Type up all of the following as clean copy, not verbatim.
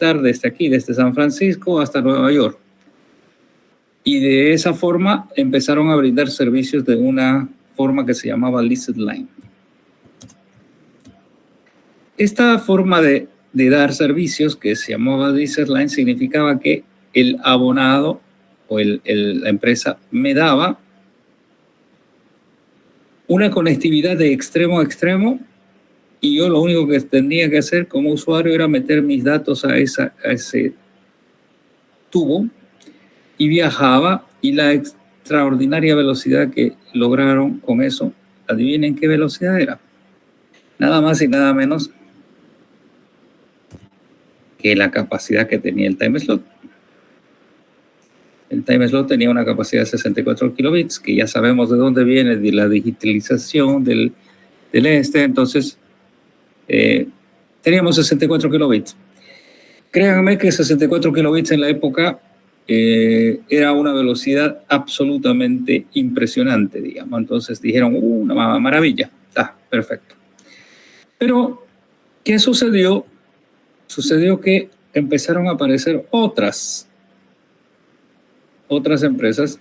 desde aquí, desde San Francisco hasta Nueva York. Y de esa forma empezaron a brindar servicios de una forma que se llamaba Leased Line. Esta forma de dar servicios, que se llamaba Leased Line, significaba que el abonado o la empresa me daba una conectividad de extremo a extremo y yo lo único que tenía que hacer como usuario era meter mis datos a ese tubo y viajaba, y la extraordinaria velocidad que lograron con eso, adivinen qué velocidad era. Nada más y nada menos que la capacidad que tenía el time slot. El time slot tenía una capacidad de 64 kilobits, que ya sabemos de dónde viene, de la digitalización del entonces teníamos 64 kilobits. Créanme que 64 kilobits en la época era una velocidad absolutamente impresionante, digamos. Entonces dijeron, una maravilla, está perfecto. Pero, ¿qué sucedió? Sucedió que empezaron a aparecer otras empresas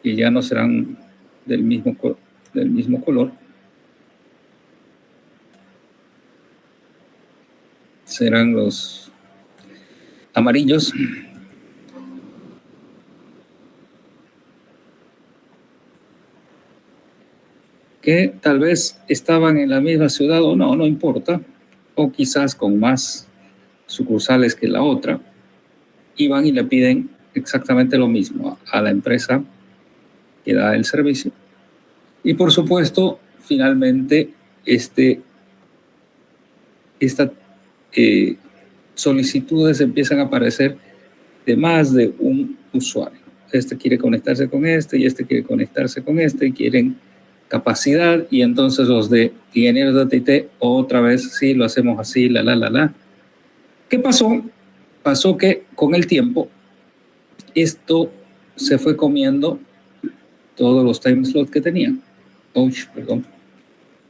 que ya no serán del mismo color. Serán los amarillos. Que tal vez estaban en la misma ciudad o no importa, o quizás con más sucursales que la otra, y van y le piden exactamente lo mismo a la empresa que da el servicio. Y por supuesto, finalmente, estas solicitudes empiezan a aparecer de más de un usuario. Este quiere conectarse con este y este quiere conectarse con este y quieren capacidad, y entonces los de ingenieros de AT&T otra vez, sí, lo hacemos así, la. ¿Qué pasó? Pasó que con el tiempo esto se fue comiendo todos los time slots que tenía. Perdón.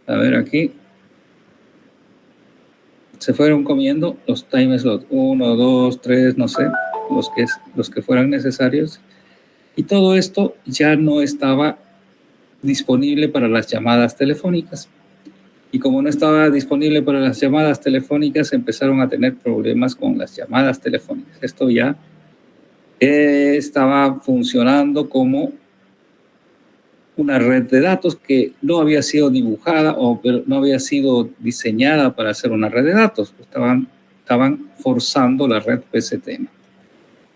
A ver, aquí. Se fueron comiendo los time slots, 1, 2, 3, no sé, los que fueran necesarios. Y todo esto ya no estaba disponible para las llamadas telefónicas. Y como no estaba disponible para las llamadas telefónicas, empezaron a tener problemas con las llamadas telefónicas. Esto ya estaba funcionando como una red de datos que no había sido dibujada o no había sido diseñada para hacer una red de datos. Estaban forzando la red PSTN.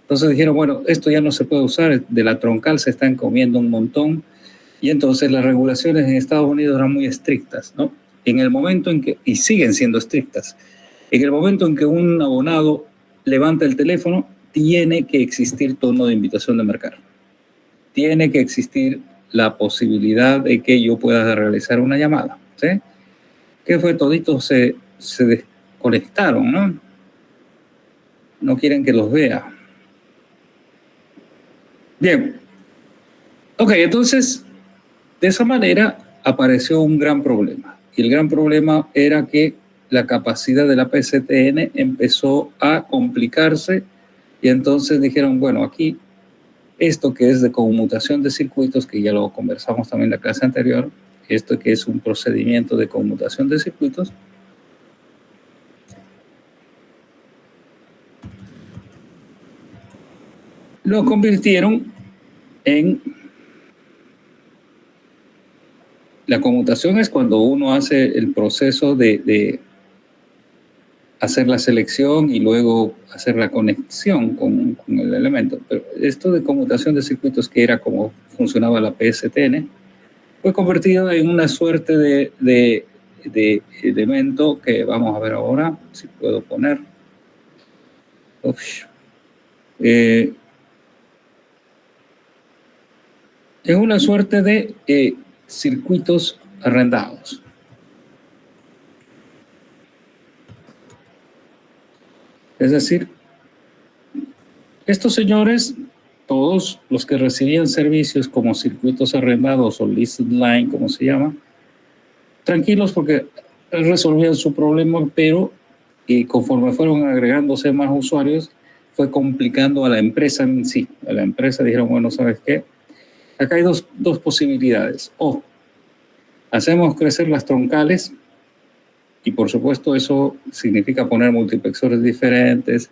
Entonces dijeron, bueno, esto ya no se puede usar, de la troncal se están comiendo un montón. Y entonces las regulaciones en Estados Unidos eran muy estrictas, ¿no? En el momento en que, y siguen siendo estrictas, en el momento en que un abonado levanta el teléfono, tiene que existir tono de invitación de marcar. Tiene que existir la posibilidad de que yo pueda realizar una llamada, ¿sí? ¿Qué fue? Toditos se desconectaron, ¿no? No quieren que los vea. Bien. Ok, entonces, de esa manera apareció un gran problema. Y el gran problema era que la capacidad de la PSTN empezó a complicarse, y entonces dijeron, bueno, aquí esto que es de conmutación de circuitos, que ya lo conversamos también en la clase anterior, esto que es un procedimiento de conmutación de circuitos, lo convirtieron en... La conmutación es cuando uno hace el proceso de hacer la selección y luego hacer la conexión con el elemento. Pero esto de conmutación de circuitos, que era como funcionaba la PSTN, fue convertido en una suerte de elemento que vamos a ver ahora, si puedo poner. Es una suerte de circuitos arrendados. Es decir, estos señores, todos los que recibían servicios como circuitos arrendados o leased line, como se llama, tranquilos porque resolvían su problema, pero y conforme fueron agregándose más usuarios, fue complicando a la empresa en sí. A la empresa dijeron, bueno, ¿sabes qué? Acá hay dos posibilidades. O hacemos crecer las troncales, y por supuesto eso significa poner multiplexores diferentes,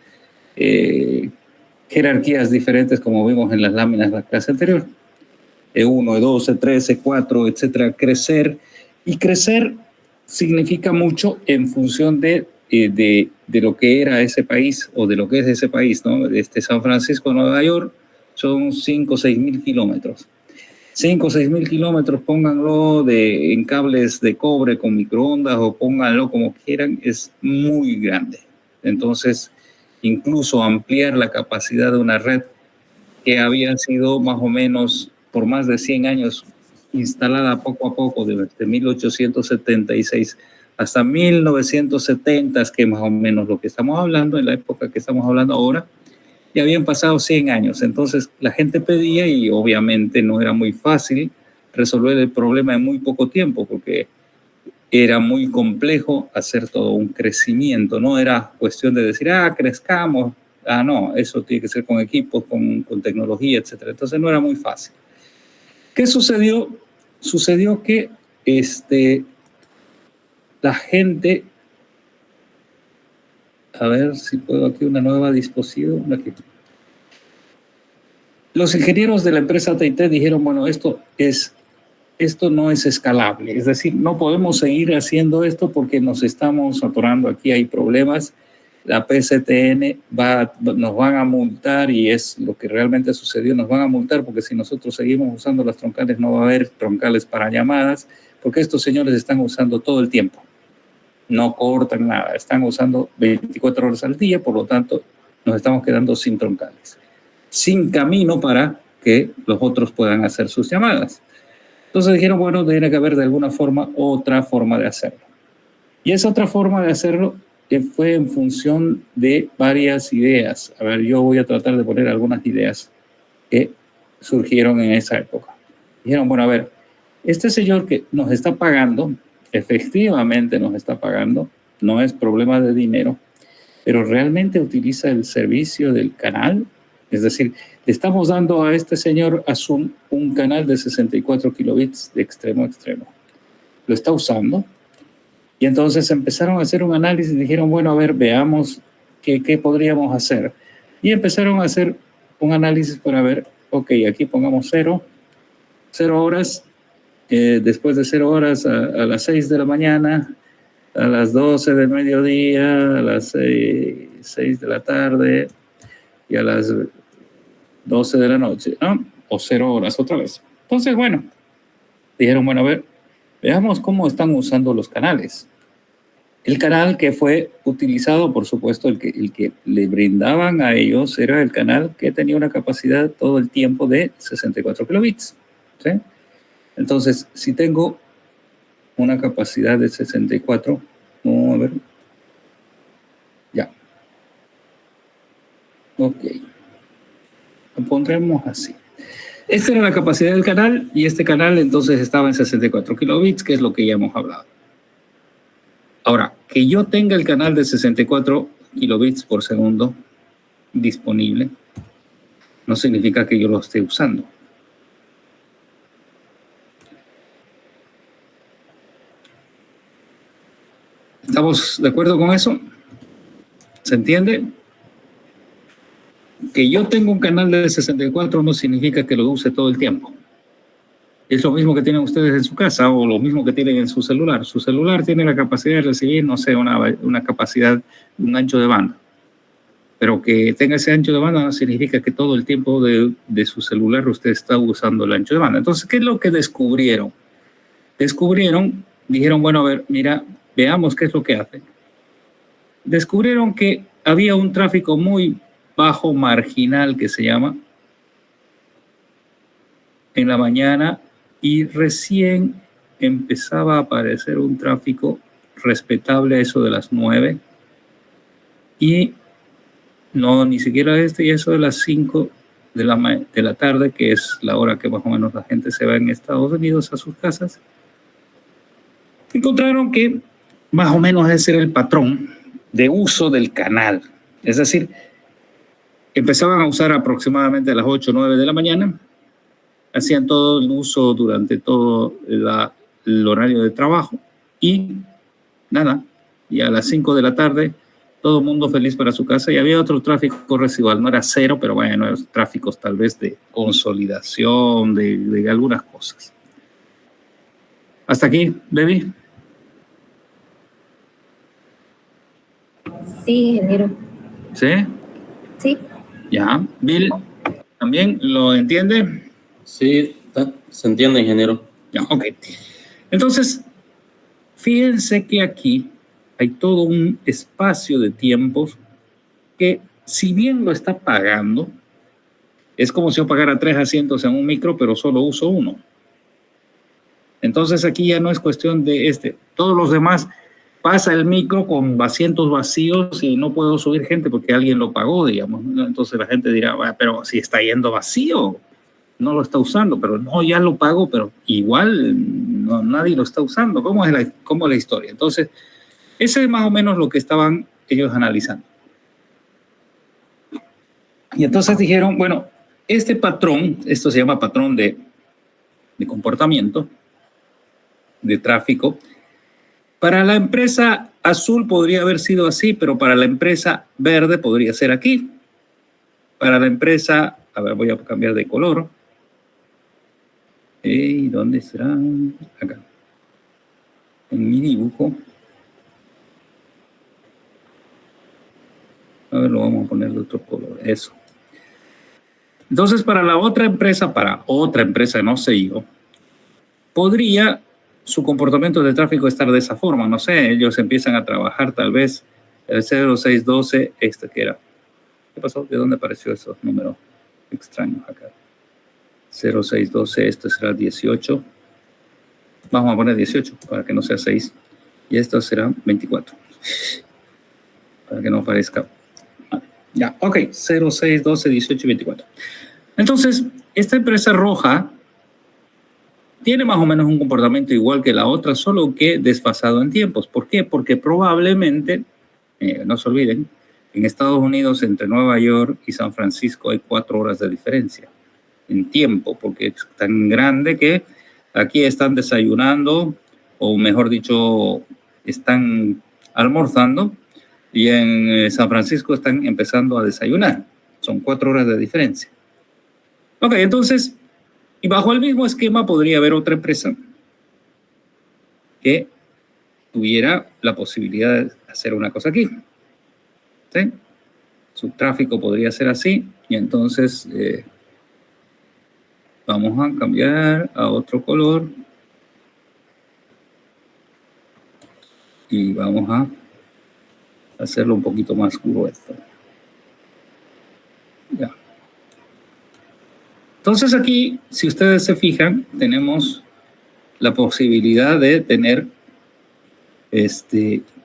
jerarquías diferentes, como vimos en las láminas de la clase anterior. E1, E2, E3, E4, etcétera. Crecer. Y crecer significa mucho en función de lo que era ese país o de lo que es ese país, ¿no? San Francisco a Nueva York son 5 o 6 mil kilómetros. 5 o 6 mil kilómetros, pónganlo en cables de cobre con microondas o pónganlo como quieran, es muy grande. Entonces, incluso ampliar la capacidad de una red que había sido más o menos por más de 100 años instalada poco a poco, desde 1876 hasta 1970, que es más o menos lo que estamos hablando, en la época que estamos hablando ahora, y habían pasado 100 años. Entonces la gente pedía y obviamente no era muy fácil resolver el problema en muy poco tiempo, porque era muy complejo hacer todo un crecimiento. No era cuestión de decir, crezcamos. No, eso tiene que ser con equipos, con tecnología, etc. Entonces no era muy fácil. ¿Qué sucedió? Sucedió que la gente, a ver si puedo aquí una nueva disposición. Aquí. Los ingenieros de la empresa TIT dijeron, bueno, esto no es escalable, es decir, no podemos seguir haciendo esto porque nos estamos atorando aquí, hay problemas, la PCTN nos van a multar y es lo que realmente sucedió, nos van a multar porque si nosotros seguimos usando las troncales no va a haber troncales para llamadas, porque estos señores están usando todo el tiempo, no cortan nada, están usando 24 horas al día, por lo tanto nos estamos quedando sin troncales, sin camino para que los otros puedan hacer sus llamadas. Entonces dijeron, bueno, tiene que haber de alguna forma otra forma de hacerlo. Y esa otra forma de hacerlo fue en función de varias ideas. A ver, yo voy a tratar de poner algunas ideas que surgieron en esa época. Dijeron, bueno, a ver, este señor que nos está pagando, efectivamente nos está pagando, no es problema de dinero, pero realmente utiliza el servicio del canal. Es decir, le estamos dando a este señor Azul un canal de 64 kilobits de extremo a extremo. Lo está usando. Y entonces empezaron a hacer un análisis y dijeron, bueno, a ver, veamos qué podríamos hacer. Y empezaron a hacer un análisis para ver, ok, aquí pongamos 0 horas, después de 0 horas a las 6 de la mañana, a las 12 del mediodía, a las 6 de la tarde y a las 12 de la noche, ¿no? O 0 horas otra vez. Entonces, bueno, dijeron, bueno, a ver, veamos cómo están usando los canales. El canal que fue utilizado, por supuesto, el que le brindaban a ellos era el canal que tenía una capacidad todo el tiempo de 64 kilobits. ¿Sí? Entonces, si tengo una capacidad de 64, vamos a ver. Ya. Ok. Lo pondremos así. Esta era la capacidad del canal y este canal entonces estaba en 64 kilobits, que es lo que ya hemos hablado. Ahora, que yo tenga el canal de 64 kilobits por segundo disponible, no significa que yo lo esté usando. ¿Estamos de acuerdo con eso? ¿Se entiende? Que yo tenga un canal de 64 no significa que lo use todo el tiempo. Es lo mismo que tienen ustedes en su casa o lo mismo que tienen en su celular. Su celular tiene la capacidad de recibir, no sé, una capacidad, un ancho de banda. Pero que tenga ese ancho de banda no significa que todo el tiempo de su celular usted está usando el ancho de banda. Entonces, ¿qué es lo que descubrieron? Dijeron, bueno, a ver, mira, veamos qué es lo que hacen. Descubrieron que había un tráfico muy bajo, marginal, que se llama, en la mañana, y recién empezaba a aparecer un tráfico respetable a eso de las 9 y no ni siquiera y eso de las 5 de la tarde, que es la hora que más o menos la gente se va en Estados Unidos a sus casas. Encontraron que más o menos ese era el patrón de uso del canal. Es decir, empezaban a usar aproximadamente a las 8 o 9 de la mañana, hacían todo el uso durante todo el horario de trabajo y nada, y a las 5 de la tarde todo el mundo feliz para su casa y había otro tráfico residual, no era cero, pero bueno, eran tráficos tal vez de consolidación, de algunas cosas. ¿Hasta aquí, Baby? Sí, ingeniero. ¿Sí? Sí. Ya. Bill, ¿también lo entiende? Sí, se entiende, ingeniero. Ya, ok. Entonces, fíjense que aquí hay todo un espacio de tiempos que, si bien lo está pagando, es como si yo pagara 3 asientos en un micro, pero solo uso uno. Entonces aquí ya no es cuestión de todos los demás pasa el micro con asientos vacíos y no puedo subir gente porque alguien lo pagó, digamos. Entonces la gente dirá, pero si está yendo vacío, no lo está usando, pero no, ya lo pago, pero igual no, nadie lo está usando. ¿Cómo es la historia? Entonces, ese es más o menos lo que estaban ellos analizando. Y entonces dijeron, bueno, este patrón, esto se llama patrón de comportamiento, de tráfico, para la empresa azul podría haber sido así, pero para la empresa verde podría ser aquí. Para la empresa, a ver, voy a cambiar de color. ¿Y dónde será? Acá. En mi dibujo. A ver, lo vamos a poner de otro color. Eso. Entonces, para otra empresa, no sé yo, podría su comportamiento de tráfico estar de esa forma. No sé, ellos empiezan a trabajar tal vez el 0612, que era. ¿Qué pasó? ¿De dónde apareció esos números extraños acá? 0612, esto será 18. Vamos a poner 18 para que no sea 6. Y esto será 24. Para que no aparezca. Ya, ok. 06, 12, 18 y 24. Entonces, esta empresa roja tiene más o menos un comportamiento igual que la otra, solo que desfasado en tiempos. ¿Por qué? Porque probablemente, no se olviden, en Estados Unidos, entre Nueva York y San Francisco, hay 4 horas de diferencia en tiempo, porque es tan grande que aquí están desayunando, o mejor dicho, están almorzando, y en San Francisco están empezando a desayunar. Son 4 horas de diferencia. Ok, entonces, y bajo el mismo esquema podría haber otra empresa que tuviera la posibilidad de hacer una cosa aquí. ¿Sí? Su tráfico podría ser así, y entonces vamos a cambiar a otro color y vamos a hacerlo un poquito más grueso. Ya. Entonces aquí, si ustedes se fijan, tenemos la posibilidad de tener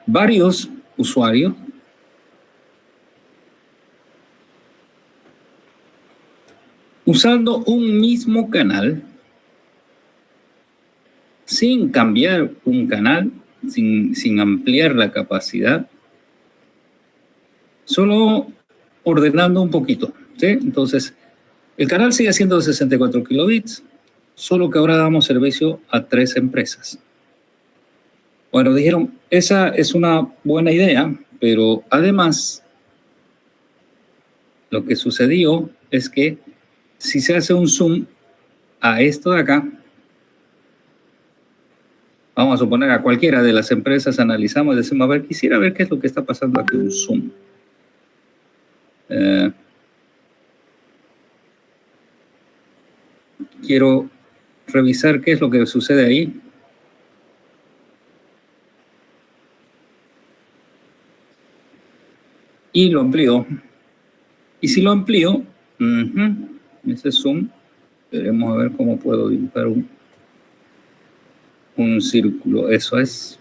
varios usuarios usando un mismo canal sin cambiar un canal, sin ampliar la capacidad, solo ordenando un poquito, ¿sí? Entonces, el canal sigue siendo de 64 kilobits, solo que ahora damos servicio a 3 empresas. Bueno, dijeron, esa es una buena idea, pero además, lo que sucedió es que si se hace un zoom a esto de acá, vamos a suponer a cualquiera de las empresas, analizamos y decimos, a ver, quisiera ver qué es lo que está pasando aquí, un zoom. Quiero revisar qué es lo que sucede ahí. Y lo amplío. Y si lo amplío, ese zoom, veremos a ver cómo puedo dibujar un círculo. Eso es.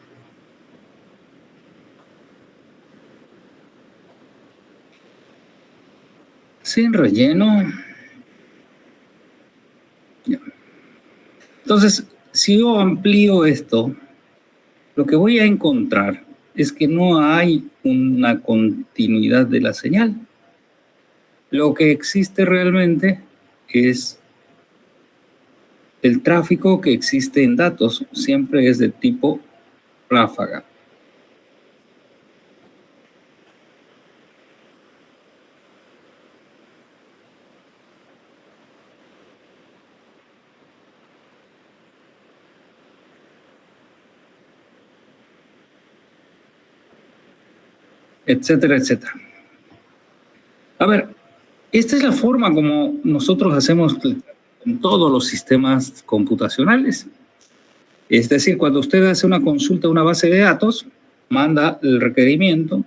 Sin relleno. Ya. Entonces, si yo amplío esto, lo que voy a encontrar es que no hay una continuidad de la señal. Lo que existe realmente es el tráfico que existe en datos, siempre es de tipo ráfaga. Etcétera, etcétera. A ver, esta es la forma como nosotros hacemos en todos los sistemas computacionales. Es decir, cuando usted hace una consulta a una base de datos, manda el requerimiento,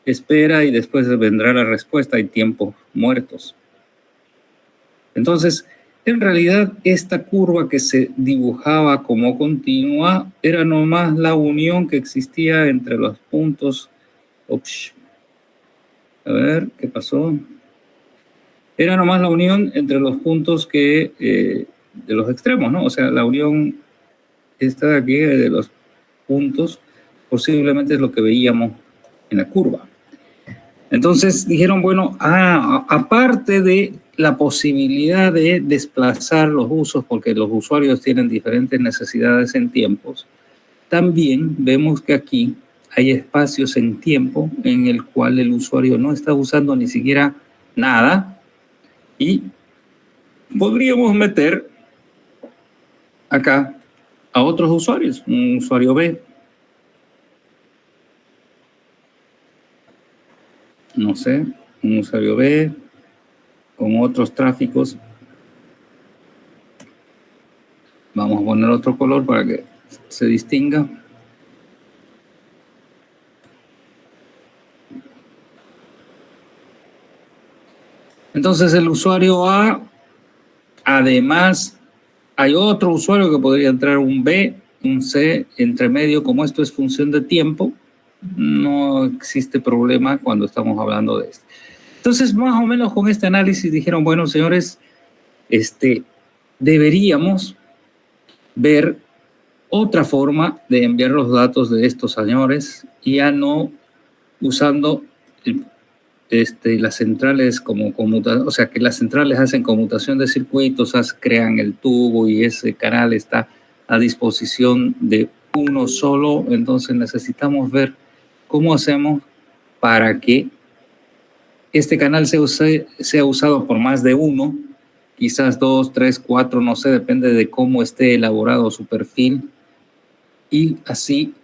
espera y después vendrá la respuesta. Hay tiempos muertos. Entonces, en realidad, esta curva que se dibujaba como continua era nomás la unión que existía entre los puntos. Ups. A ver, ¿qué pasó? Era nomás la unión entre los puntos que de los extremos, ¿no? O sea, la unión esta de aquí de los puntos posiblemente es lo que veíamos en la curva. Entonces dijeron, bueno, aparte de la posibilidad de desplazar los usos, porque los usuarios tienen diferentes necesidades en tiempos, también vemos que aquí hay espacios en tiempo en el cual el usuario no está usando ni siquiera nada y podríamos meter acá a otros usuarios, un usuario B, no sé, un usuario B con otros tráficos. Vamos a poner otro color para que se distinga. Entonces el usuario A, además, hay otro usuario que podría entrar un B, un C, entre medio. Como esto es función de tiempo, no existe problema cuando estamos hablando de esto. Entonces, más o menos con este análisis dijeron, bueno, señores, deberíamos ver otra forma de enviar los datos de estos señores, ya no usando las centrales como conmutación, o sea, que las centrales hacen conmutación de circuitos, crean el tubo y ese canal está a disposición de uno solo. Entonces necesitamos ver cómo hacemos para que este canal sea usado por más de uno, quizás 2, 3, 4, no sé, depende de cómo esté elaborado su perfil. Y así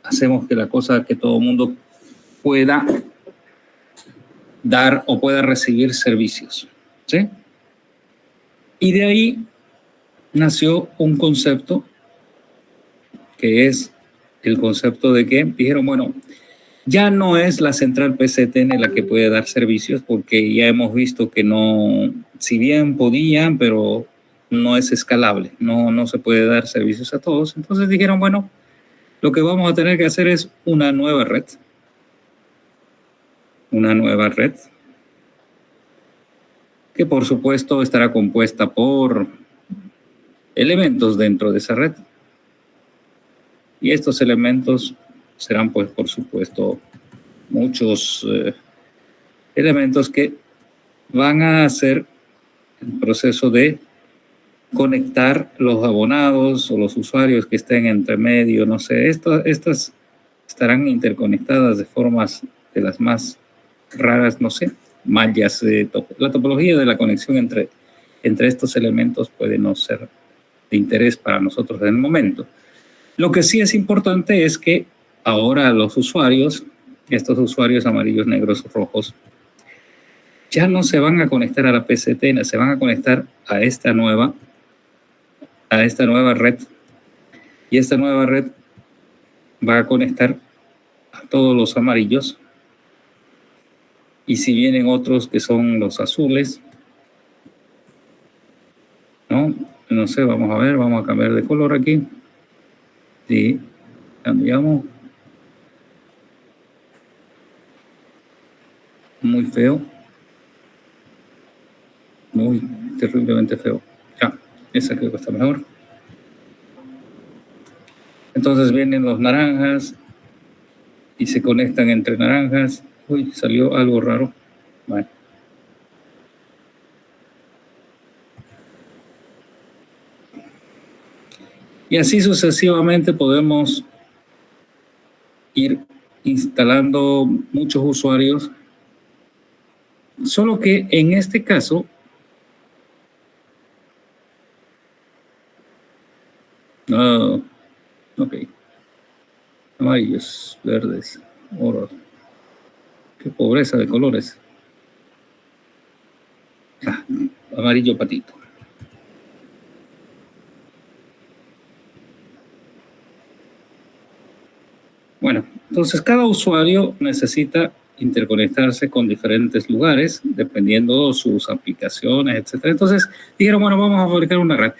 hacemos que la cosa, que todo el mundo pueda dar o pueda recibir servicios, ¿sí? Y de ahí nació un concepto que es el concepto de que dijeron, bueno, ya no es la central PCTN la que puede dar servicios, porque ya hemos visto que no, si bien podían, pero no es escalable, no se puede dar servicios a todos. Entonces dijeron, bueno, lo que vamos a tener que hacer es una nueva red. Una nueva red que por supuesto estará compuesta por elementos dentro de esa red. Y estos elementos serán, pues, por supuesto, muchos elementos que van a hacer el proceso de conectar los abonados o los usuarios que estén entre medio, no sé, estas estarán interconectadas de formas de las más raras, no sé, mallas. La topología de la conexión entre estos elementos puede no ser de interés para nosotros en el momento. Lo que sí es importante es que ahora los usuarios, estos usuarios amarillos, negros, rojos, ya no se van a conectar a la PCT, se van a conectar a esta nueva red. Y esta nueva red va a conectar a todos los amarillos. Y si vienen otros que son los azules, no sé, vamos a ver, vamos a cambiar de color aquí. Sí, cambiamos. Muy feo. Muy terriblemente feo. Ya, esa creo que está mejor. Entonces vienen los naranjas y se conectan entre naranjas. Uy, salió algo raro. Bueno. Y así sucesivamente podemos ir instalando muchos usuarios, solo que en este caso ok, amarillos, verdes, oro, qué pobreza de colores. Amarillo patito. Bueno, entonces cada usuario necesita interconectarse con diferentes lugares, dependiendo de sus aplicaciones, etc. Entonces dijeron, bueno, vamos a fabricar una red.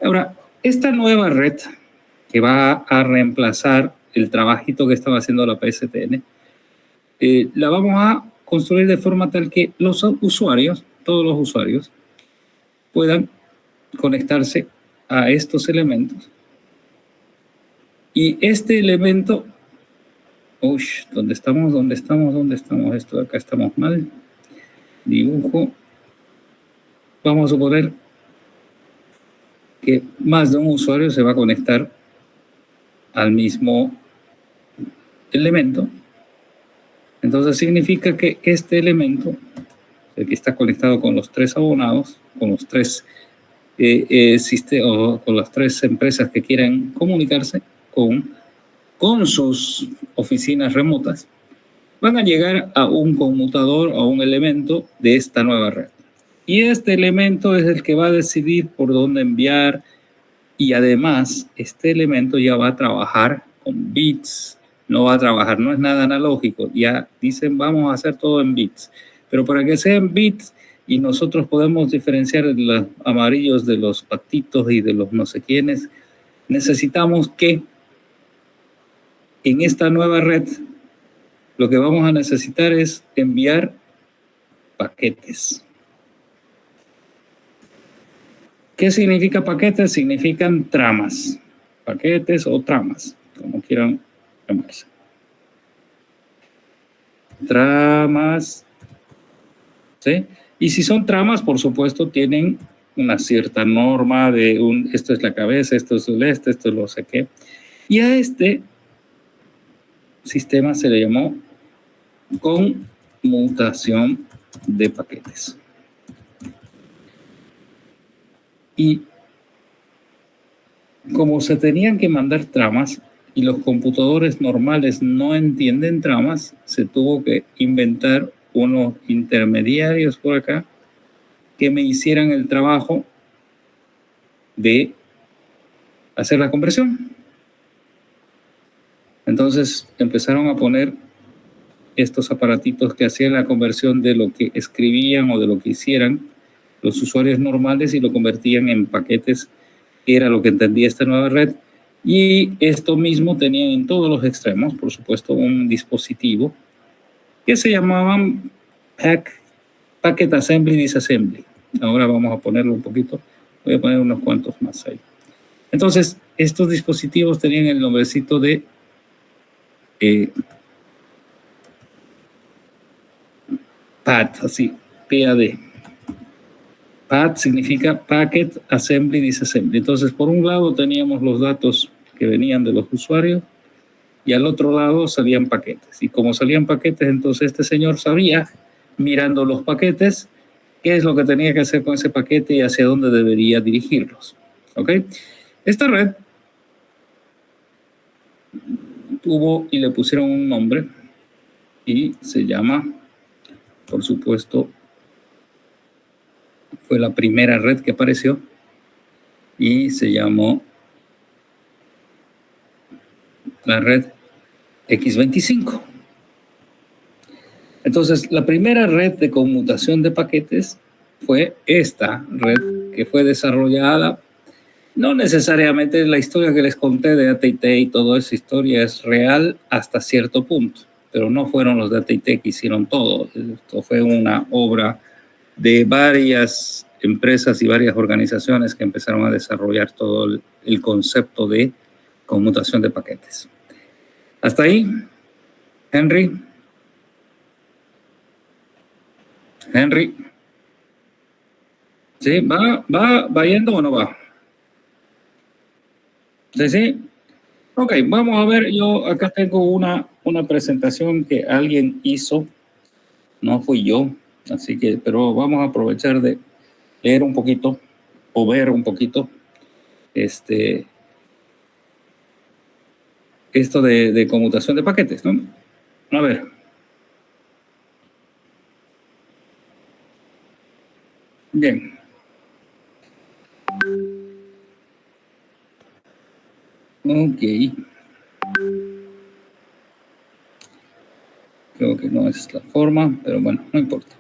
Ahora, esta nueva red que va a reemplazar el trabajito que estaba haciendo la PSTN, la vamos a construir de forma tal que los usuarios, todos los usuarios, puedan conectarse a estos elementos. Y este elemento, ¿dónde estamos? Esto de acá estamos mal. Dibujo. Vamos a suponer que más de un usuario se va a conectar al mismo elemento. Entonces significa que este elemento, el que está conectado con los tres abonados, con los tres con las tres empresas que quieran comunicarse con sus oficinas remotas, van a llegar a un conmutador, a un elemento de esta nueva red. Y este elemento es el que va a decidir por dónde enviar, y además este elemento ya va a trabajar con bits, no va a trabajar, no es nada analógico, ya dicen vamos a hacer todo en bits, pero para que sean bits y nosotros podemos diferenciar los amarillos de los patitos y de los no sé quiénes, necesitamos que en esta nueva red lo que vamos a necesitar es enviar paquetes. ¿Qué significa paquetes? Significan tramas. Paquetes o tramas, como quieran llamarse. Tramas. ¿Sí? Y si son tramas, por supuesto, tienen una cierta norma de esto es la cabeza, esto es el esto es lo sé qué. Y a este sistema se le llamó conmutación de paquetes. Y como se tenían que mandar tramas y los computadores normales no entienden tramas, se tuvo que inventar unos intermediarios por acá que me hicieran el trabajo de hacer la conversión. Entonces empezaron a poner estos aparatitos que hacían la conversión de lo que escribían o de lo que hicieran los usuarios normales y lo convertían en paquetes, que era lo que entendía esta nueva red. Y esto mismo tenía en todos los extremos, por supuesto, un dispositivo que se llamaban Packet Assembly Disassembly. Ahora vamos a ponerlo un poquito, voy a poner unos cuantos más ahí. Entonces, estos dispositivos tenían el nombrecito de PAD, así, PAD. PAD significa Packet Assembly Disassembly. Entonces, por un lado teníamos los datos que venían de los usuarios y al otro lado salían paquetes. Y como salían paquetes, entonces este señor sabía, mirando los paquetes, qué es lo que tenía que hacer con ese paquete y hacia dónde debería dirigirlos. ¿Ok? Esta red tuvo y le pusieron un nombre y se llama, por supuesto, fue la primera red que apareció y se llamó la red X25. Entonces, la primera red de conmutación de paquetes fue esta red que fue desarrollada. No necesariamente la historia que les conté de AT&T y toda esa historia es real hasta cierto punto, pero no fueron los de AT&T que hicieron todo. Esto fue una obra de varias empresas y varias organizaciones que empezaron a desarrollar todo el concepto de conmutación de paquetes. ¿Hasta ahí? Henry. ¿Sí? ¿Va yendo o no va? Sí. Ok, vamos a ver, yo acá tengo una presentación que alguien hizo, no fui yo, así que, pero vamos a aprovechar de leer un poquito o ver un poquito esto de conmutación de paquetes, ¿no? A ver. Bien. Ok. Creo que no es la forma, pero bueno, no importa.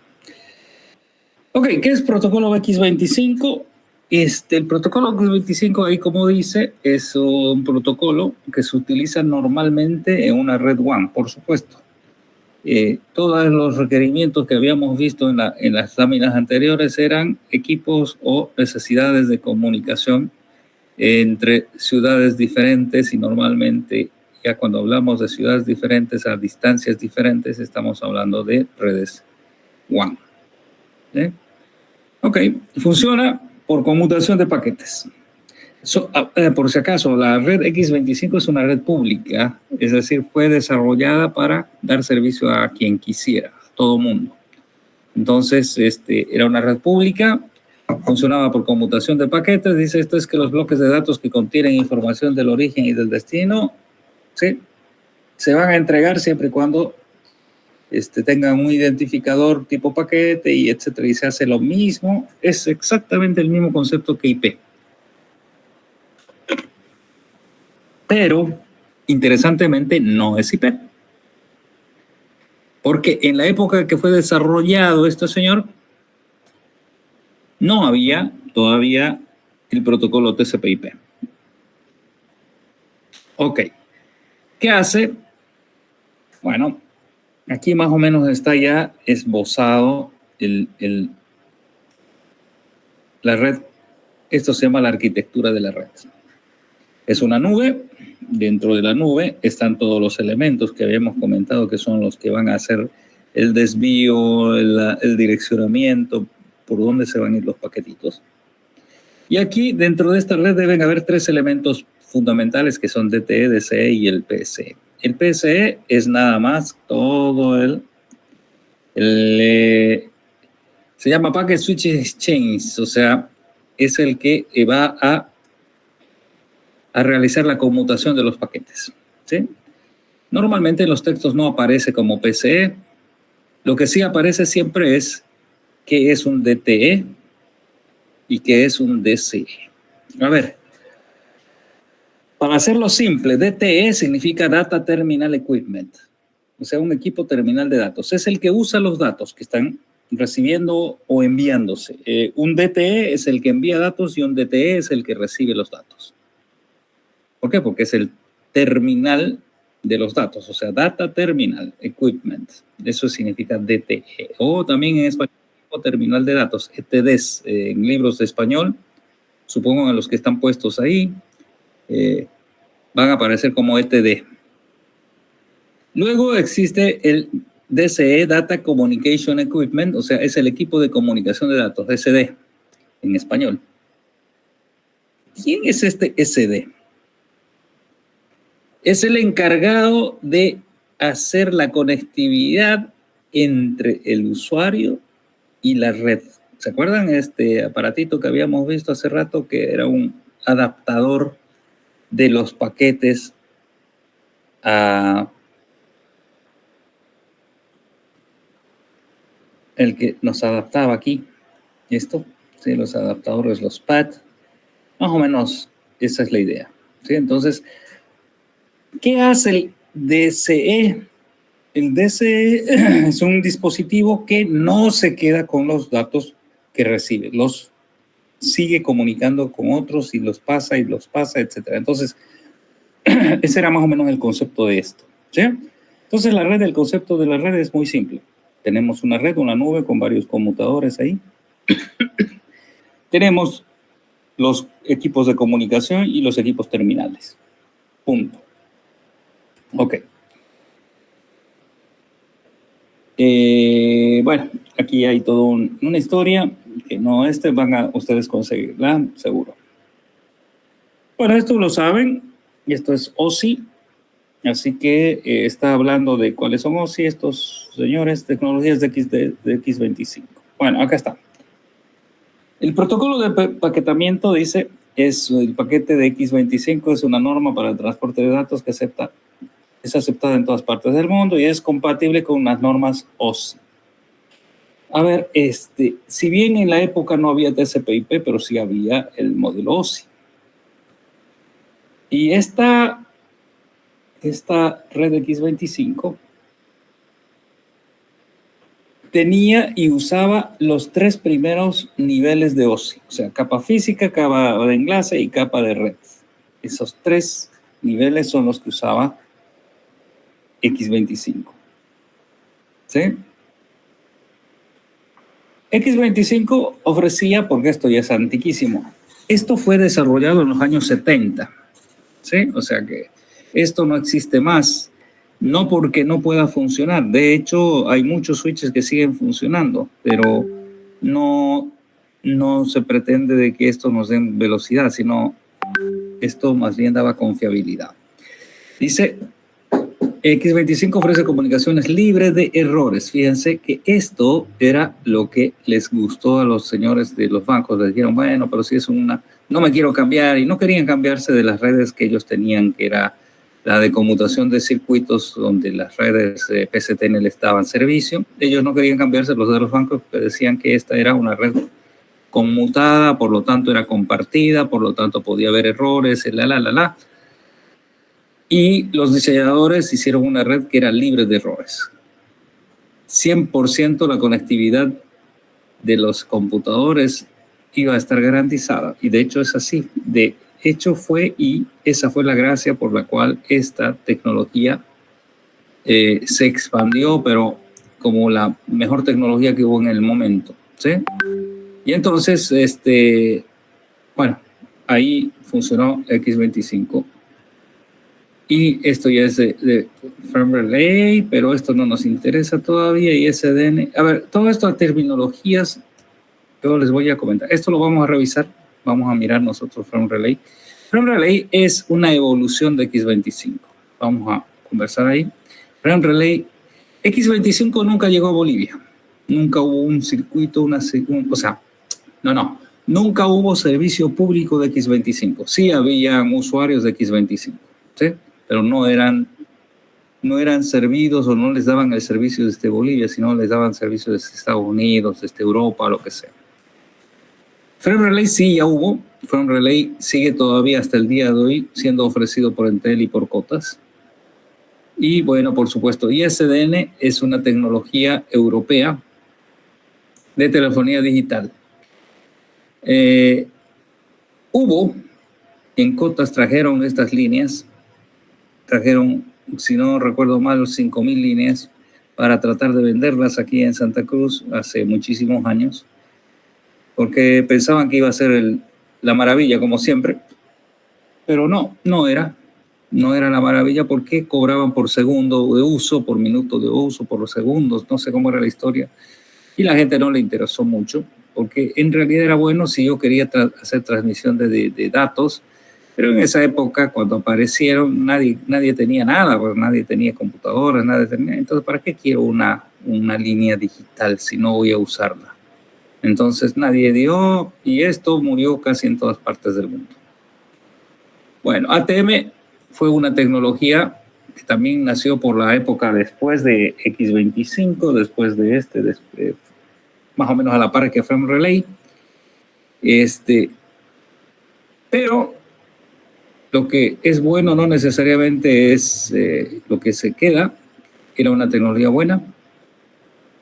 Ok, ¿qué es protocolo X25? El protocolo X25, ahí como dice, es un protocolo que se utiliza normalmente en una red WAN, por supuesto. Todos los requerimientos que habíamos visto en las láminas anteriores eran equipos o necesidades de comunicación entre ciudades diferentes, y normalmente ya cuando hablamos de ciudades diferentes a distancias diferentes estamos hablando de redes WAN. Ok, funciona por conmutación de paquetes. Por si acaso, la red X25 es una red pública, es decir, fue desarrollada para dar servicio a quien quisiera, a todo mundo. Entonces, era una red pública, funcionaba por conmutación de paquetes. Dice esto es que los bloques de datos que contienen información del origen y del destino, ¿sí?, se van a entregar siempre y cuando tengan un identificador tipo paquete y etcétera, y se hace lo mismo. Es exactamente el mismo concepto que IP. Pero, interesantemente, no es IP. Porque en la época que fue desarrollado este señor, no había todavía el protocolo TCP/IP. Ok. ¿Qué hace? Bueno, aquí más o menos está ya esbozado la red. Esto se llama la arquitectura de la red. Es una nube. Dentro de la nube están todos los elementos que habíamos comentado, que son los que van a hacer el desvío, el direccionamiento, por dónde se van a ir los paquetitos. Y aquí, dentro de esta red, deben haber tres elementos fundamentales, que son DTE, DCE y el PSE. El PSE es nada más todo se llama Packet Switch Exchange, o sea, es el que va a realizar la conmutación de los paquetes, ¿sí? Normalmente en los textos no aparece como PSE. Lo que sí aparece siempre es qué es un DTE y qué es un DCE. A ver, para hacerlo simple, DTE significa Data Terminal Equipment, o sea, un equipo terminal de datos. Es el que usa los datos que están recibiendo o enviándose. Un DTE es el que envía datos y un DTE es el que recibe los datos. ¿Por qué? Porque es el terminal de los datos, o sea, Data Terminal Equipment. Eso significa DTE. O también en español, terminal de datos, ETDs, en libros de español, supongo en los que están puestos ahí, van a aparecer como ETD. Luego existe el DCE, Data Communication Equipment, o sea, es el equipo de comunicación de datos, SD, en español. ¿Quién es este SD? Es el encargado de hacer la conectividad entre el usuario y la red. ¿Se acuerdan este aparatito que habíamos visto hace rato, que era un adaptador de los paquetes a el que nos adaptaba aquí? Esto, ¿sí? Los adaptadores, los PAD, más o menos esa es la idea, ¿sí? Entonces, ¿qué hace el DCE? El DCE es un dispositivo que no se queda con los datos que recibe, los sigue comunicando con otros y los pasa, etcétera. Entonces, ese era más o menos el concepto de esto, ¿sí? Entonces, el concepto de la red es muy simple. Tenemos una red, una nube con varios conmutadores ahí. Tenemos los equipos de comunicación y los equipos terminales. Punto. Ok. Bueno, aquí hay toda una historia que no van a ustedes conseguirla, seguro. Bueno, esto lo saben, y esto es OSI, así que está hablando de cuáles son OSI estos señores, tecnologías de X25. Bueno, acá está. El protocolo de paquetamiento dice, el paquete de X25 es una norma para el transporte de datos que es aceptada en todas partes del mundo y es compatible con unas normas OSI. A ver, si bien en la época no había TCP/IP, pero sí había el modelo OSI. Y esta red X25 tenía y usaba los 3 primeros niveles de OSI, o sea, capa física, capa de enlace y capa de red. Esos 3 niveles son los que usaba X25. ¿Sí? X25 ofrecía, porque esto ya es antiquísimo, esto fue desarrollado en los años 70, ¿sí? O sea que esto no existe más, no porque no pueda funcionar, de hecho hay muchos switches que siguen funcionando, pero no se pretende de que esto nos den velocidad, sino esto más bien daba confiabilidad. Dice, X25 ofrece comunicaciones libres de errores. Fíjense que esto era lo que les gustó a los señores de los bancos. Les dijeron, bueno, pero si es no me quiero cambiar, y no querían cambiarse de las redes que ellos tenían, que era la de conmutación de circuitos, donde las redes PCTN les daban servicio. Ellos no querían cambiarse, los de los bancos, que decían que esta era una red conmutada, por lo tanto era compartida, por lo tanto podía haber errores, Y los diseñadores hicieron una red que era libre de errores. 100% la conectividad de los computadores iba a estar garantizada. Y de hecho es así. De hecho y esa fue la gracia por la cual esta tecnología se expandió, pero como la mejor tecnología que hubo en el momento. ¿Sí? Y entonces, bueno, ahí funcionó X25. Y esto ya es de firmware relay, pero esto no nos interesa todavía. Y SDN. A ver, todas estas terminologías yo les voy a comentar. Esto lo vamos a revisar. Vamos a mirar nosotros firmware relay. Firmware relay es una evolución de X25. Vamos a conversar ahí. Firmware relay. X25 nunca llegó a Bolivia. Nunca hubo un circuito, nunca hubo servicio público de X25. Sí habían usuarios de X25, ¿sí? Pero no eran servidos o no les daban el servicio desde Bolivia, sino les daban servicio desde Estados Unidos, desde Europa, lo que sea. Firmware Relay sí ya hubo. Firmware Relay sigue todavía hasta el día de hoy siendo ofrecido por Entel y por Cotas. Y bueno, por supuesto, ISDN es una tecnología europea de telefonía digital. En Cotas trajeron estas líneas, si no recuerdo mal, 5.000 líneas para tratar de venderlas aquí en Santa Cruz hace muchísimos años, porque pensaban que iba a ser la maravilla como siempre, pero no era la maravilla, porque cobraban por segundo de uso, por minuto de uso, por los segundos, no sé cómo era la historia, y la gente no le interesó mucho, porque en realidad era bueno si yo quería hacer transmisión de datos, pero en esa época, cuando aparecieron, nadie tenía nada, pues nadie tenía computadoras, entonces ¿para qué quiero una línea digital si no voy a usarla? Entonces nadie dio, y esto murió casi en todas partes del mundo. Bueno, ATM fue una tecnología que también nació por la época después de X25, después de más o menos a la par que Firmware Relay. Pero lo que es bueno no necesariamente es lo que se queda. Era una tecnología buena,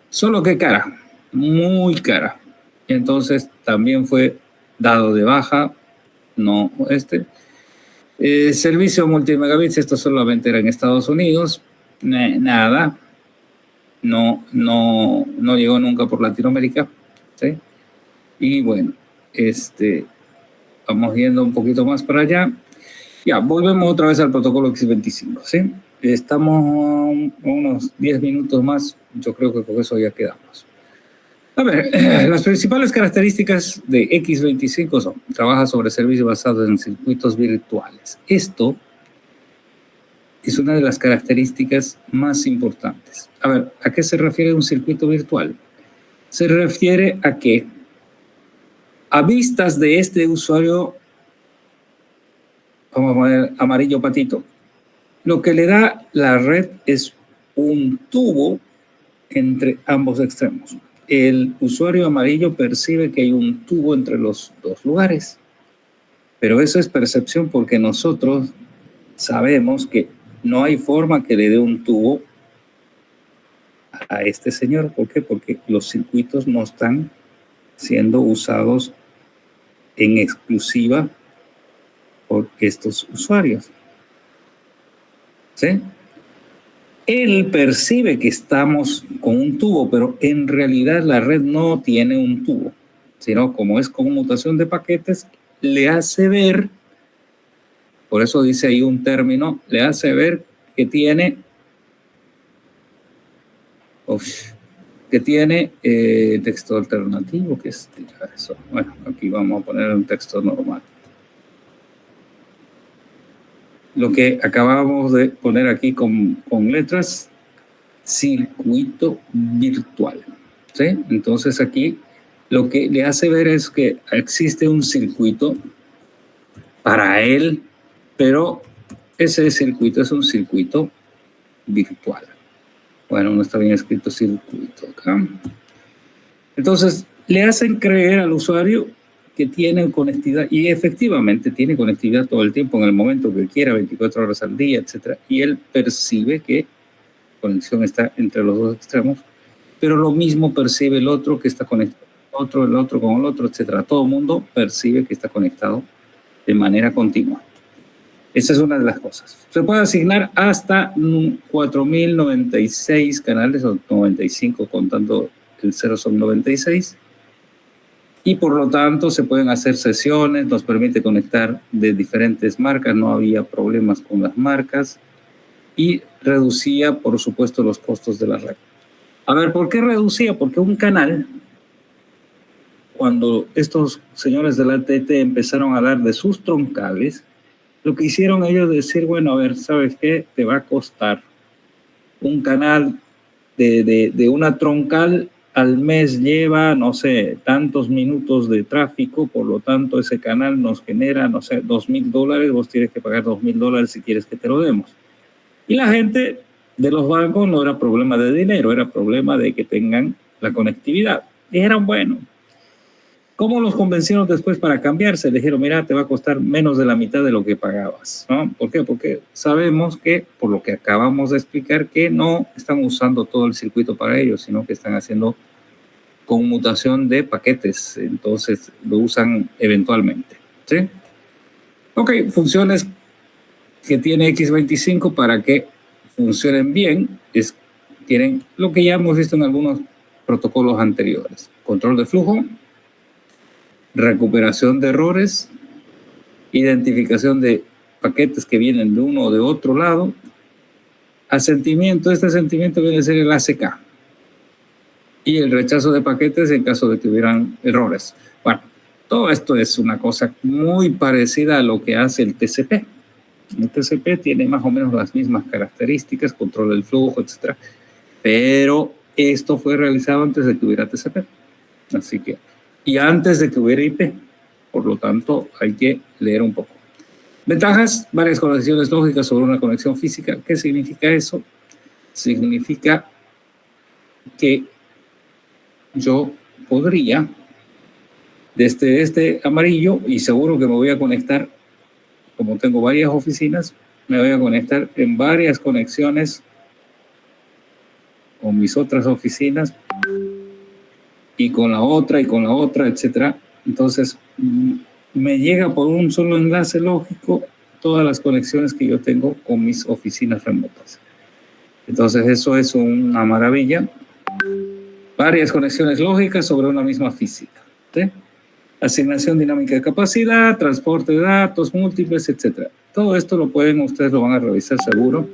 solo que cara, muy cara. Entonces también fue dado de baja, servicio multimegabits, esto solamente era en Estados Unidos, nada, no llegó nunca por Latinoamérica, ¿sí? Y bueno, vamos yendo un poquito más para allá. Ya, volvemos otra vez al protocolo X25, ¿sí? Estamos unos 10 minutos más. Yo creo que con eso ya quedamos. A ver, las principales características de X25 son: trabaja sobre servicios basados en circuitos virtuales. Esto es una de las características más importantes. A ver, ¿a qué se refiere un circuito virtual? Se refiere a que a vistas de este usuario, vamos a poner amarillo patito, lo que le da la red es un tubo entre ambos extremos. El usuario amarillo percibe que hay un tubo entre los dos lugares, pero eso es percepción, porque nosotros sabemos que no hay forma que le dé un tubo a este señor. ¿Por qué? Porque los circuitos no están siendo usados en exclusiva por estos usuarios. ¿Sí? Él percibe que estamos con un tubo, pero en realidad la red no tiene un tubo, sino como es conmutación de paquetes, le hace ver, por eso dice ahí un término, le hace ver que tiene texto alternativo. ¿Qué es eso? Bueno, aquí vamos a poner un texto normal. Lo que acabamos de poner aquí con letras, circuito virtual. ¿Sí? Entonces aquí lo que le hace ver es que existe un circuito para él, pero ese circuito es un circuito virtual. Bueno, no está bien escrito circuito acá. Entonces, le hacen creer al usuario que tiene conectividad, y efectivamente tiene conectividad todo el tiempo, en el momento que quiera, 24 horas al día, etc. Y él percibe que la conexión está entre los dos extremos, pero lo mismo percibe el otro que está conectado, el otro con el otro, etc. Todo el mundo percibe que está conectado de manera continua. Esa es una de las cosas. Se puede asignar hasta 4.096 canales, o 95 contando el 0 son 96. Y por lo tanto se pueden hacer sesiones, nos permite conectar de diferentes marcas, no había problemas con las marcas, y reducía, por supuesto, los costos de la red. A ver, ¿por qué reducía? Porque un canal, cuando estos señores de la AT&T empezaron a dar de sus troncales, lo que hicieron ellos es decir, bueno, a ver, ¿sabes qué? Te va a costar un canal de una troncal al mes, lleva, no sé, tantos minutos de tráfico, por lo tanto ese canal nos genera, no sé, $2,000, vos tienes que pagar $2,000 si quieres que te lo demos. Y la gente de los bancos no era problema de dinero, era problema de que tengan la conectividad. Dijeron, bueno, ¿cómo los convencieron después para cambiarse? Le dijeron, mira, te va a costar menos de la mitad de lo que pagabas, ¿no? ¿Por qué? Porque sabemos que, por lo que acabamos de explicar, que no están usando todo el circuito para ellos, sino que están haciendo conmutación de paquetes, entonces lo usan eventualmente, ¿sí? Ok, funciones que tiene X25 para que funcionen bien tienen lo que ya hemos visto en algunos protocolos anteriores: control de flujo, recuperación de errores, identificación de paquetes que vienen de uno o de otro lado, asentimiento. Este asentimiento viene a ser el ACK, y el rechazo de paquetes en caso de que hubieran errores. Bueno, todo esto es una cosa muy parecida a lo que hace el TCP. El TCP tiene más o menos las mismas características, control del flujo, etc. Pero esto fue realizado antes de que hubiera TCP. Así que, y antes de que hubiera IP. Por lo tanto, hay que leer un poco. Ventajas: varias conexiones lógicas sobre una conexión física. ¿Qué significa eso? Significa que yo podría, desde este amarillo, y seguro que me voy a conectar, como tengo varias oficinas, me voy a conectar en varias conexiones con mis otras oficinas, y con la otra, etc. Entonces, me llega por un solo enlace lógico todas las conexiones que yo tengo con mis oficinas remotas. Entonces, eso es una maravilla. Varias conexiones lógicas sobre una misma física, ¿sí? Asignación dinámica de capacidad, transporte de datos múltiples, etc. Todo esto ustedes lo van a revisar seguro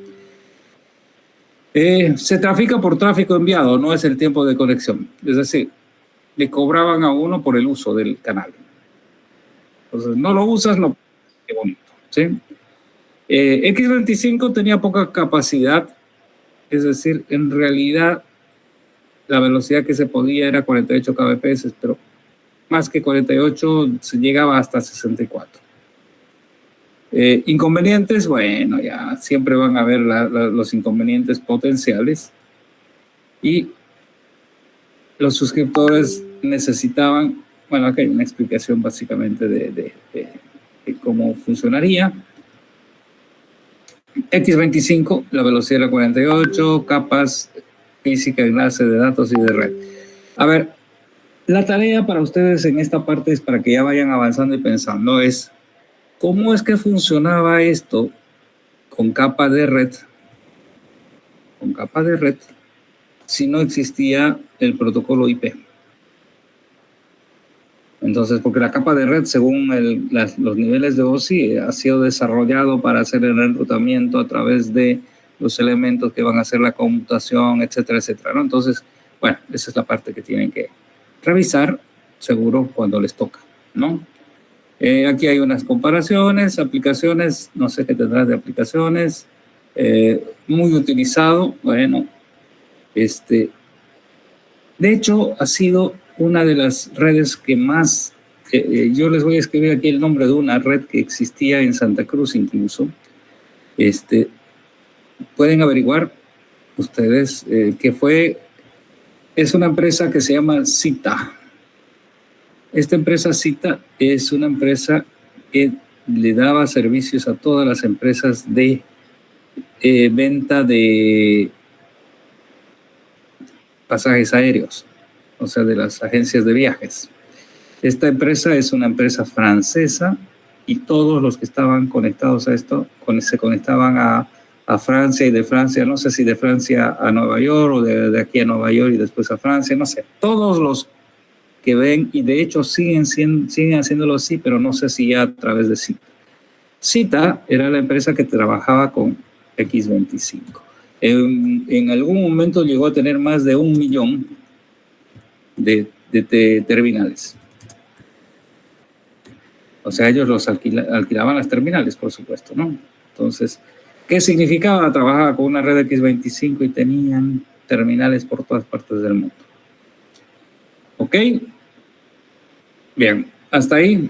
Se trafica por tráfico enviado, no es el tiempo de conexión. Es decir, le cobraban a uno por el uso del canal. Entonces, no lo usas, no. Qué bonito, ¿sí? X25 tenía poca capacidad, es decir, en realidad la velocidad que se podía era 48 kbps, pero más que 48 se llegaba hasta 64. Inconvenientes, bueno, ya siempre van a haber los inconvenientes potenciales y los suscriptores necesitaban, bueno, aquí hay una explicación básicamente de cómo funcionaría. X25, la velocidad era 48, capas, física, enlace de datos y de red. A ver, la tarea para ustedes en esta parte es para que ya vayan avanzando y pensando, es cómo es que funcionaba esto con capa de red, si no existía el protocolo IP. Entonces, porque la capa de red, según los niveles de OSI, ha sido desarrollado para hacer el enrutamiento a través de los elementos que van a hacer la computación, etcétera, etcétera, ¿no? Entonces, bueno, esa es la parte que tienen que revisar, seguro, cuando les toca, ¿no? Aquí hay unas comparaciones, aplicaciones, no sé qué tendrás de aplicaciones, muy utilizado, bueno, de hecho, ha sido una de las redes que más, yo les voy a escribir aquí el nombre de una red que existía en Santa Cruz incluso, pueden averiguar ustedes es una empresa que se llama Cita. Esta empresa Cita es una empresa que le daba servicios a todas las empresas de venta de pasajes aéreos, o sea, de las agencias de viajes. Esta empresa es una empresa francesa y todos los que estaban conectados a esto se conectaban a Francia y de Francia, no sé si de Francia a Nueva York o de aquí a Nueva York y después a Francia, no sé. Todos los que ven, y de hecho siguen haciéndolo así, pero no sé si ya a través de Cita. Cita era la empresa que trabajaba con X25. En algún momento llegó a tener más de 1 millón de terminales. O sea, ellos los alquilaban las terminales, por supuesto, ¿no? Entonces, ¿qué significaba? Trabajaba con una red X25 y tenían terminales por todas partes del mundo. ¿Ok? Bien, hasta ahí.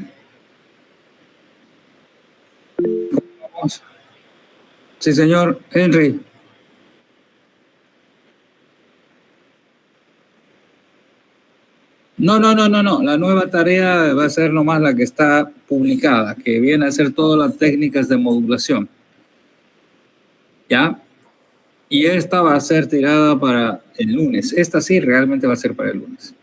Vamos. Sí, señor Henry. No. La nueva tarea va a ser nomás la que está publicada, que viene a ser todas las técnicas de modulación. ¿Ya? Y esta va a ser tirada para el lunes. Esta sí realmente va a ser para el lunes.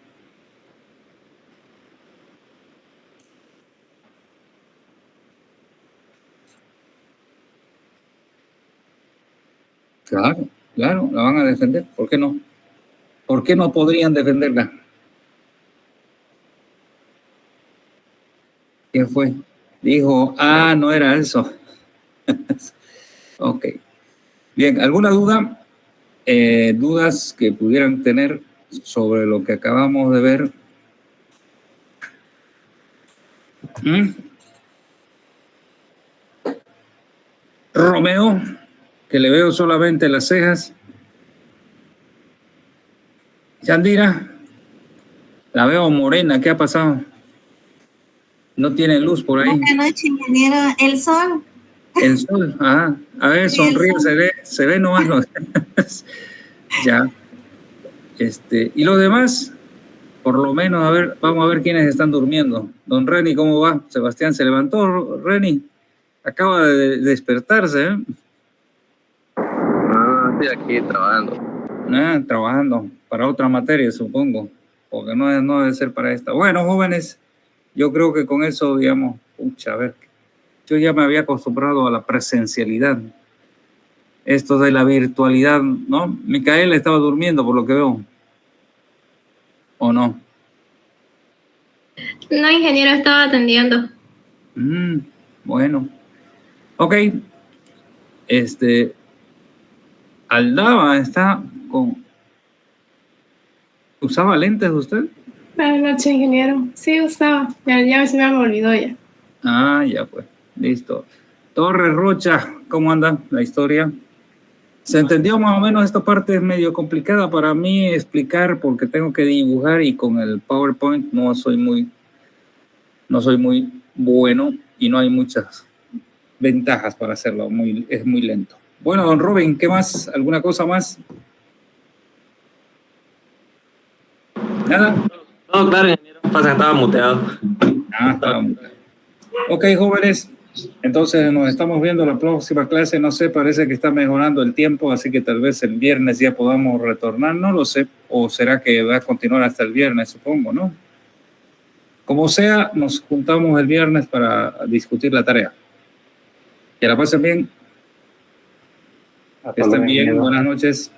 Claro, la van a defender. ¿Por qué no? ¿Por qué no podrían defenderla? ¿Quién fue? Dijo, no era eso. Ok. Bien, ¿alguna duda? Dudas que pudieran tener sobre lo que acabamos de ver. Romeo, que le veo solamente las cejas. Yandira, la veo morena, ¿qué ha pasado? No tiene luz por ahí. Buenas noches, ingeniero. El sol. El sol, ajá. A ver, sonríe, se ve nomás los... Ya. Y los demás, por lo menos, a ver, vamos a ver quiénes están durmiendo. Don Reni, ¿cómo va? Sebastián, ¿se levantó, Reni? Acaba de despertarse, ¿eh? Estoy aquí trabajando. Trabajando para otra materia, supongo, porque no debe ser para esta. Bueno, jóvenes, yo creo que con eso, digamos, pucha, a ver, yo ya me había acostumbrado a la presencialidad. Esto de la virtualidad, ¿no? Micaela estaba durmiendo, por lo que veo. ¿O no? No, ingeniero, estaba atendiendo. Bueno. Ok. Aldaba está con... ¿Usaba lentes usted? Buenas noches, ingeniero. Sí, usaba. Ya se me olvidó ya. Ah, ya pues. Listo. Torres Rocha, ¿cómo anda la historia? ¿Se entendió más o menos? Esta parte es medio complicada para mí explicar porque tengo que dibujar y con el PowerPoint no soy muy bueno y no hay muchas ventajas para hacerlo. Es muy lento. Bueno, don Robin, ¿qué más? ¿Alguna cosa más? ¿Nada? No, claro, ingeniero. Pasa que estaba muteado. Estaba muteado. Ok, jóvenes. Entonces nos estamos viendo la próxima clase. No sé, parece que está mejorando el tiempo, así que tal vez el viernes ya podamos retornar. No lo sé. O será que va a continuar hasta el viernes, supongo, ¿no? Como sea, nos juntamos el viernes para discutir la tarea. Que la pasen bien. Que estén bien. Buenas noches.